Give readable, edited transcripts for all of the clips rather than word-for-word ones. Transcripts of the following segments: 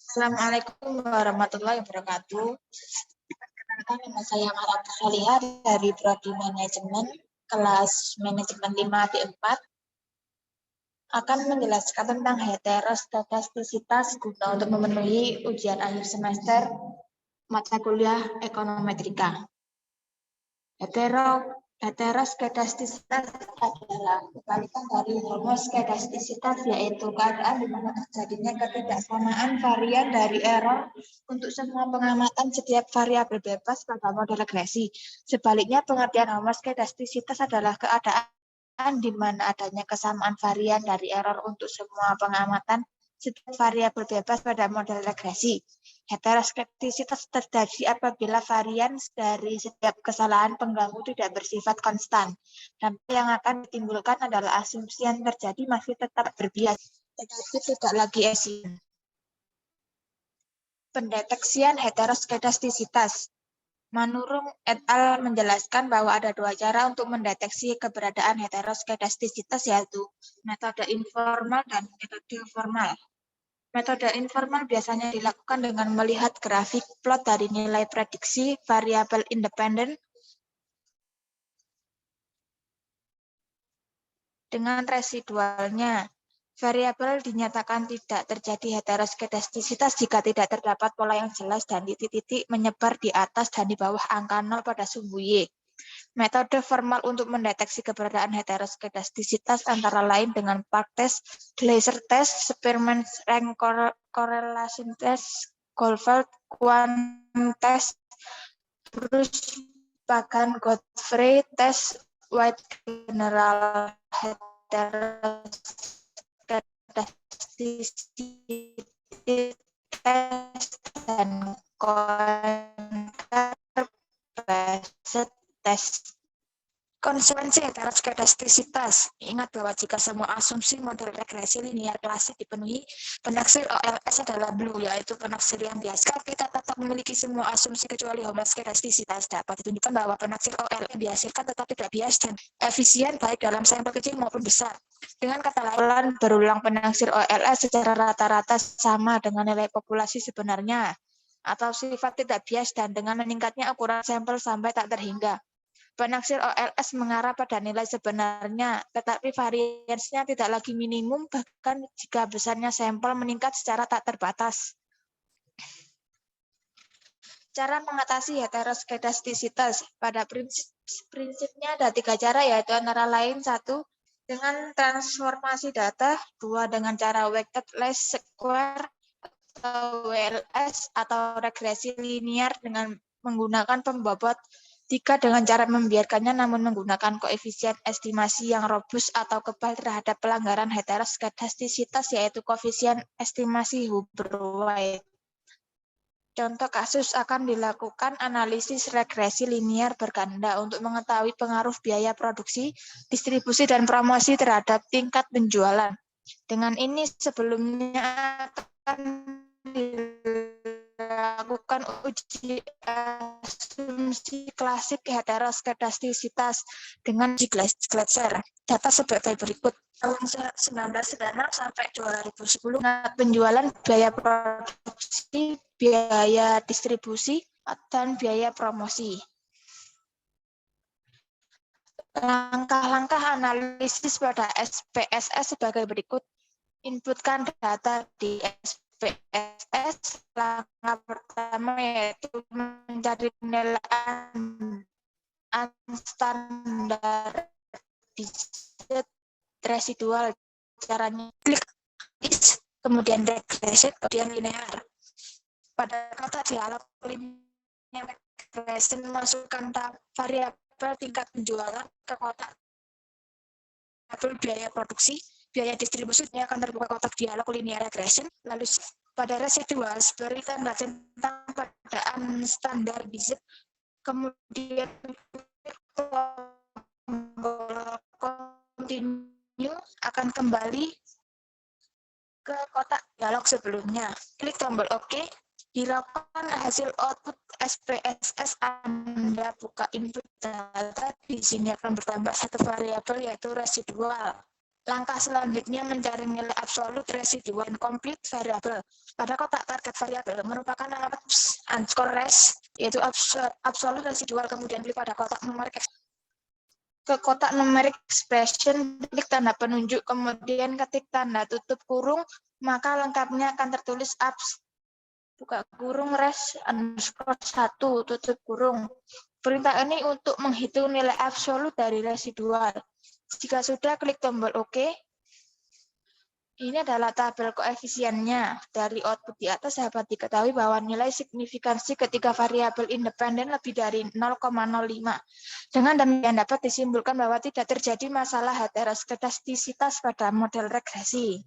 Assalamualaikum warahmatullahi wabarakatuh. Perkenalkan, nama saya Marata Salia dari Prodi Manajemen kelas Manajemen 5 D4 akan menjelaskan tentang heterostokastisitas guna untuk memenuhi ujian akhir semester mata kuliah ekonometrika. Heteroskedastisitas adalah kebalikan dari homoskedastisitas, yaitu keadaan di mana terjadinya ketidaksamaan varian dari error untuk semua pengamatan setiap variabel bebas pada model regresi. Sebaliknya, pengertian homoskedastisitas adalah keadaan di mana adanya kesamaan varian dari error untuk semua pengamatan setiap variabel bebas pada model regresi. Heteroskeptisitas terjadi apabila varian dari setiap kesalahan pengganggu tidak bersifat konstan. Dampak yang akan ditimbulkan adalah asumsi yang terjadi masih tetap berbias, tetapi tidak lagi efisien. Pendeteksian heteroskedastisitas. Manurung et al. Menjelaskan bahwa ada dua cara untuk mendeteksi keberadaan heteroskedastisitas, yaitu metode informal dan metode formal. Metode informal biasanya dilakukan dengan melihat grafik plot dari nilai prediksi variabel independen dengan residualnya. Variabel dinyatakan tidak terjadi heteroskedastisitas jika tidak terdapat pola yang jelas dan titik-titik menyebar di atas dan di bawah angka 0 pada sumbu Y. Metode formal untuk mendeteksi keberadaan heteroskedastisitas antara lain dengan Park test, Glaser test, Spearman rank correlation test, Goldfeld quant test, Bruce Pagan Godfrey test, White general heteroskedasticity test, dan Cohen-Basset test. Konsekuensi heteroskedastisitas. Ingat bahwa jika semua asumsi model regresi linier klasik dipenuhi, penaksir OLS adalah blue, yaitu penaksir yang biasa. Kita tetap memiliki semua asumsi kecuali homoskedastisitas. Dapat ditunjukkan bahwa penaksir OLS biasirkan tetap tidak bias dan efisien baik dalam sampel kecil maupun besar. Dengan kata lain, berulang penaksir OLS secara rata-rata sama dengan nilai populasi sebenarnya, atau sifat tidak bias dan dengan meningkatnya ukuran sampel sampai tak terhingga. Penaksir OLS mengarah pada nilai sebenarnya, tetapi variasinya tidak lagi minimum, bahkan jika besarnya sampel meningkat secara tak terbatas. Cara mengatasi heteroskedastisitas. Pada prinsipnya ada 3 cara, yaitu antara lain 1. Dengan transformasi data, 2. Dengan cara weighted least square atau WLS atau regresi linear dengan menggunakan pembobot, 3. Dengan cara membiarkannya namun menggunakan koefisien estimasi yang robust atau kebal terhadap pelanggaran heteroskedastisitas, yaitu koefisien estimasi Huber-White. Contoh kasus akan dilakukan analisis regresi linear berganda untuk mengetahui pengaruh biaya produksi, distribusi, dan promosi terhadap tingkat penjualan. Dengan ini sebelumnya akan dilakukan uji asumsi klasik heteroskedastisitas dengan uji Glaser. Data sebagai berikut. Tahun 1996 sampai 2010, penjualan, biaya produksi, biaya distribusi, dan biaya promosi. Langkah-langkah analisis pada SPSS sebagai berikut. Inputkan data di SPSS. Langkah pertama yaitu mencari nilai unstandardized residual. Caranya klik is, kemudian regression, kemudian linear. Pada kata dialog linear regression, masukkan variabel tingkat penjualan ke kotak biaya produksi, biaya distribusi akan terbuka kotak dialog linear regression. Lalu pada residual beri tanda centang pada unstandardized, kemudian continue akan kembali ke kotak dialog sebelumnya. Klik tombol OK. Dilakukan hasil output SPSS, Anda buka input data. Di sini akan bertambah satu variabel, yaitu residual. Langkah selanjutnya mencari nilai absolut residual complete variable. Pada kotak target variabel merupakan alamat underscore res, yaitu absolut residual, kemudian klik pada kotak numerik ke kotak numerik expression, klik tanda penunjuk, kemudian ketik tanda tutup kurung, maka lengkapnya akan tertulis abs buka kurung res underscore 1 tutup kurung. Perintah ini untuk menghitung nilai absolut dari residual. Jika sudah, klik tombol OK. Ini adalah tabel koefisiennya. Dari output di atas dapat diketahui bahwa nilai signifikansi ketika variabel independen lebih dari 0,05. Dengan demikian dapat disimpulkan bahwa tidak terjadi masalah heteroskedastisitas pada model regresi.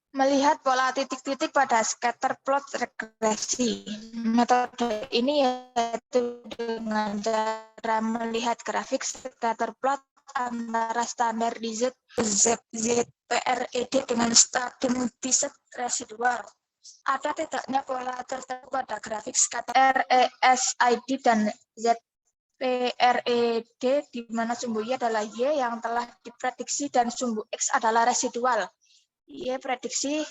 Melihat pola titik-titik pada scatter plot regresi. Metode ini yaitu dengan cara melihat grafik scatter plot antara standar di ZPRED dengan stadium diset residual. Ada tidaknya pola tertentu pada grafik scatter RESID dan ZPRED di mana sumbu Y adalah Y yang telah diprediksi dan sumbu X adalah residual. Y prediksi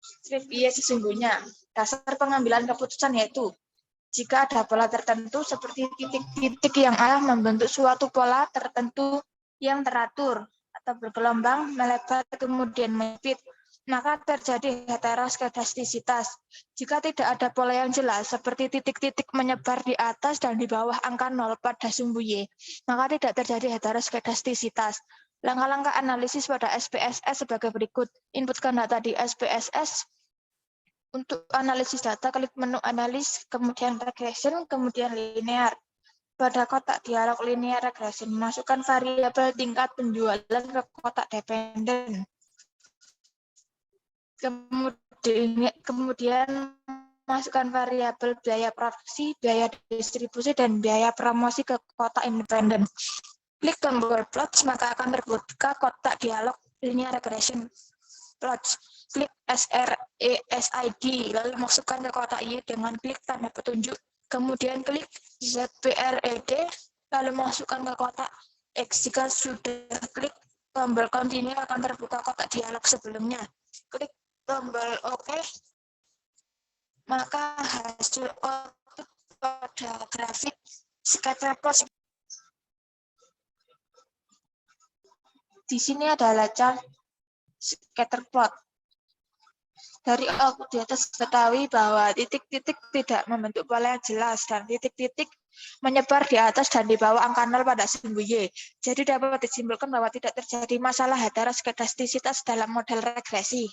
strip Y sesungguhnya. Dasar pengambilan keputusan yaitu jika ada pola tertentu seperti titik-titik yang arah membentuk suatu pola tertentu yang teratur atau bergelombang, melebar, kemudian menyempit, maka terjadi heteroskedastisitas. Jika tidak ada pola yang jelas seperti titik-titik menyebar di atas dan di bawah angka 0 pada sumbu Y, maka tidak terjadi heteroskedastisitas. Langkah-langkah analisis pada SPSS sebagai berikut. Inputkan data di SPSS. Untuk analisis data, klik menu analis, kemudian regression, kemudian linear. Pada kotak dialog linear regression, masukkan variabel tingkat penjualan ke kotak dependen. Kemudian masukkan variabel biaya produksi, biaya distribusi, dan biaya promosi ke kotak independen. Klik tombol plots, maka akan terbuka kotak dialog linear regression plots. Klik SRESID, lalu masukkan ke kotak Y dengan klik tanda petunjuk. Kemudian klik ZPRED, lalu masukkan ke kotak X. Jika sudah klik tombol continue, akan terbuka kotak dialog sebelumnya. Klik tombol OK, maka hasil output pada grafik scatter plot. Di sini adalah chart scatter plot. Dari output di atas ketahui bahwa titik-titik tidak membentuk pola yang jelas dan titik-titik menyebar di atas dan di bawah angka 0 pada sumbu Y. Jadi dapat disimpulkan bahwa tidak terjadi masalah heteroskedastisitas dalam model regresi.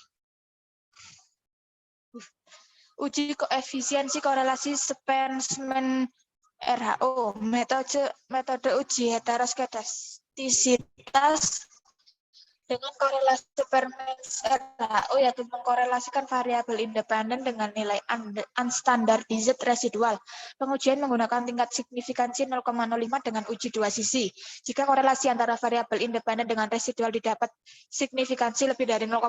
Uji koefisiensi korelasi Spearman RHO. Metode uji heteroskedastisitas dengan korelasi Spearman RHO yaitu mengkorelasikan variabel independen dengan nilai unstandardized residual. Pengujian menggunakan tingkat signifikansi 0,05 dengan uji dua sisi. Jika korelasi antara variabel independen dengan residual didapat signifikansi lebih dari 0,5,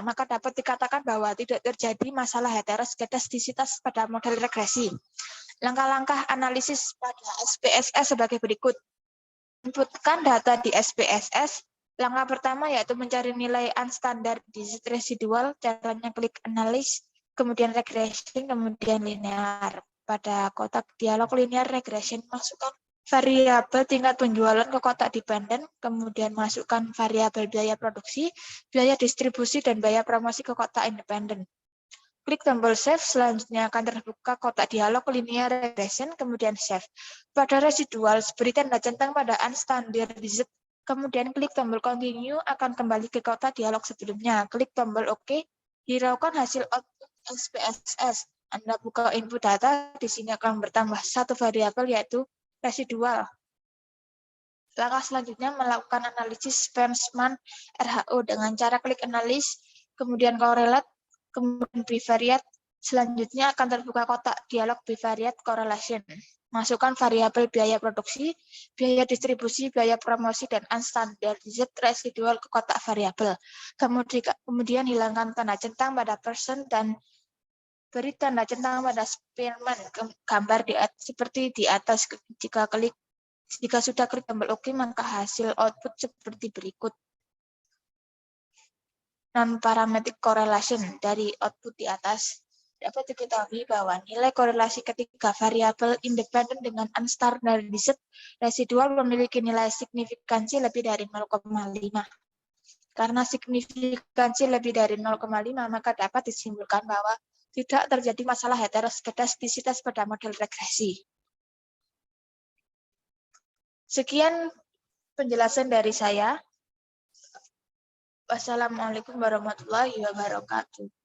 maka dapat dikatakan bahwa tidak terjadi masalah heteroskedastisitas pada model regresi. Langkah-langkah analisis pada SPSS sebagai berikut. Inputkan data di SPSS. Langkah pertama yaitu mencari nilai unstandardized residual. Caranya klik analis, kemudian regression, kemudian linear. Pada kotak dialog linear regression, masukkan variabel tingkat penjualan ke kotak dependen, kemudian masukkan variabel biaya produksi, biaya distribusi, dan biaya promosi ke kotak independen. Klik tombol save, selanjutnya akan terbuka kotak dialog linear regression, kemudian save. Pada residual, beri tanda centang pada unstandardized. Kemudian klik tombol continue, akan kembali ke kotak dialog sebelumnya. Klik tombol OK, hiraukan hasil output SPSS. Anda buka input data, di sini akan bertambah satu variabel yaitu residual. Langkah selanjutnya melakukan analisis Spearman RHO dengan cara klik analis, kemudian correlate, kemudian bivariate. Selanjutnya akan terbuka kotak dialog bivariate correlation. Masukkan variabel biaya produksi, biaya distribusi, biaya promosi, dan unstandardized residual ke kotak variabel. Kemudian hilangkan tanda centang pada person dan beri tanda centang pada Spearman gambar seperti di atas. Jika sudah klik tombol OK, maka hasil output seperti berikut. non-parametric correlation dari output di atas, dapat diketahui bahwa nilai korelasi ketiga variabel independen dengan unstandardized residual memiliki nilai signifikansi lebih dari 0,5. Karena signifikansi lebih dari 0,5, maka dapat disimpulkan bahwa tidak terjadi masalah heteroskedastisitas pada model regresi. Sekian penjelasan dari saya. Wassalamualaikum warahmatullahi wabarakatuh.